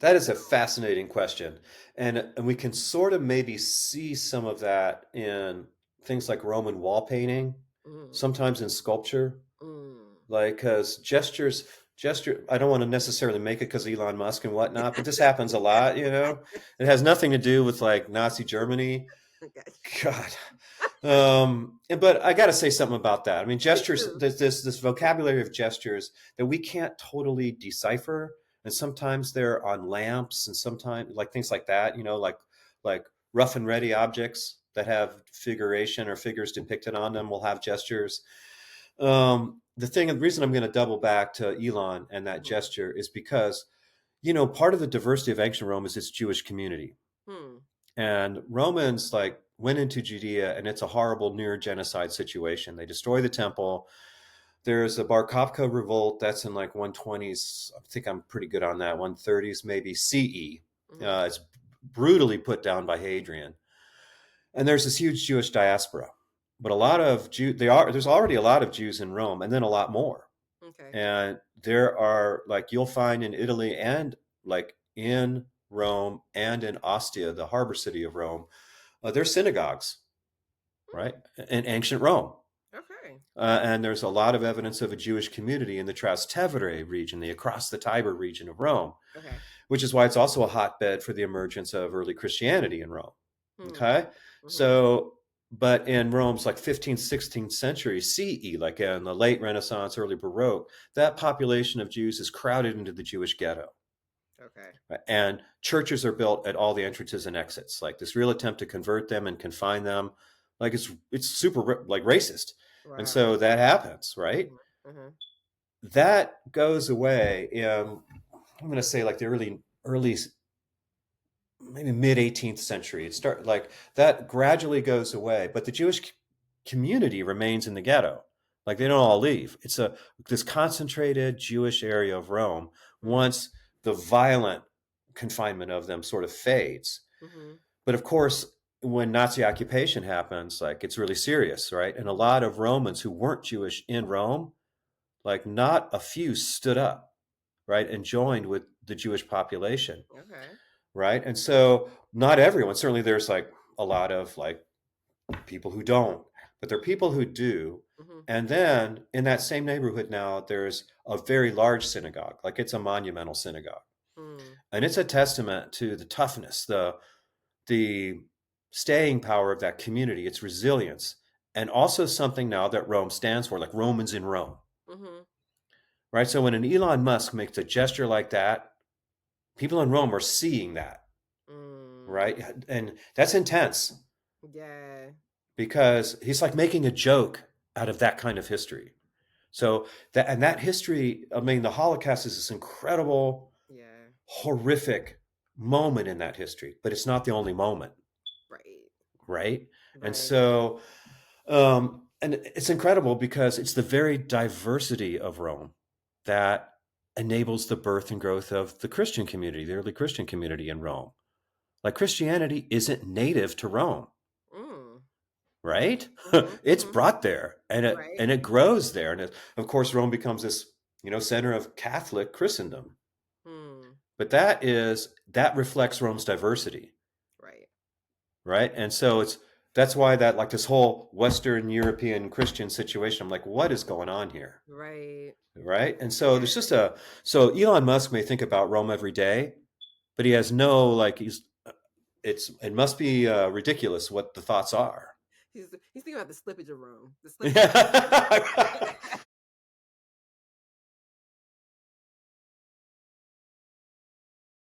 That is a fascinating question. And we can sort of maybe see some of that in things like Roman wall painting, Mm, sometimes in sculpture. mm. Like, because gesture, I don't want to necessarily make it because Elon Musk and whatnot, but this happens a lot, you know? It has nothing to do with like Nazi Germany. Okay. God. But I got to say something about that. I mean, Please gestures, do. there's this vocabulary of gestures that we can't totally decipher. And sometimes they're on lamps and sometimes like things like that, you know, like rough and ready objects that have figuration or figures depicted on them will have gestures. The reason I'm going to double back to Elon and that Mhm. gesture is because, you know, part of the diversity of ancient Rome is its Jewish community. Hmm. And Romans like went into Judea and it's a horrible near genocide situation. They destroy the temple. There's a Bar Kokhba revolt that's in like 120s. I think I'm pretty good on that. 130s maybe CE. Hmm. It's brutally put down by Hadrian. And there's this huge Jewish diaspora. But a lot of there's already a lot of Jews in Rome and then a lot more. Okay. And there are like you'll find in Italy and like in Rome and in Ostia, the harbor city of Rome, there's synagogues, right, Hmm. in ancient Rome. Okay. And there's a lot of evidence of a Jewish community in the Trastevere region, the across the Tiber region of Rome, Okay. which is why it's also a hotbed for the emergence of early Christianity in Rome. Hmm. Okay, Hmm. so but in Rome's like 15th, 16th century CE, like in the late Renaissance, early Baroque, that population of Jews is crowded into the Jewish ghetto. Okay. Right? And churches are built at all the entrances and exits, like this real attempt to convert them and confine them. Like it's super like racist. And Wow. so that happens, right? Hmm. Hmm. That goes away in I'm going to say like the early maybe mid 18th century. It start like that gradually goes away, but the Jewish community remains in the ghetto. Like they don't all leave. It's a this concentrated Jewish area of Rome. Hmm. Once the violent confinement of them sort of fades, Hmm. but of course, when Nazi occupation happens, like it's really serious, right? And a lot of Romans who weren't Jewish in Rome, like not a few stood up, right, and joined with the Jewish population, Okay. right? And so not everyone, certainly there's like a lot of like people who don't, but there are people who do. Hmm. And then in that same neighborhood now, there's a very large synagogue, like it's a monumental synagogue. Hmm. And it's a testament to the toughness, the staying power of that community, its resilience, and also something now that Rome stands for, like Romans in Rome, Hmm. right? So when an Elon Musk makes a gesture like that, people in Rome are seeing that, Mm. right? And that's intense Yeah. because he's like making a joke out of that kind of history. So that history, I mean, the Holocaust is this incredible, Yeah. horrific moment in that history, but it's not the only moment, Right. right? And Right. so and it's incredible because it's the very diversity of Rome that enables the birth and growth of the Christian community, the early Christian community in Rome. Like Christianity isn't native to Rome, Mm. right? Hmm. It's Hmm. brought there and it Right. and it grows there. And of course, Rome becomes this, you know, center of Catholic Christendom. Hmm. But that reflects Rome's diversity, Right. right? And so that's why that like this whole Western European Christian situation. I'm like, what is going on here? Right. Right? And so Yeah. there's just a so Elon Musk may think about Rome every day, but he has no like it must be ridiculous what the thoughts are. He's thinking about the slippage of Rome. The slippage. Yeah.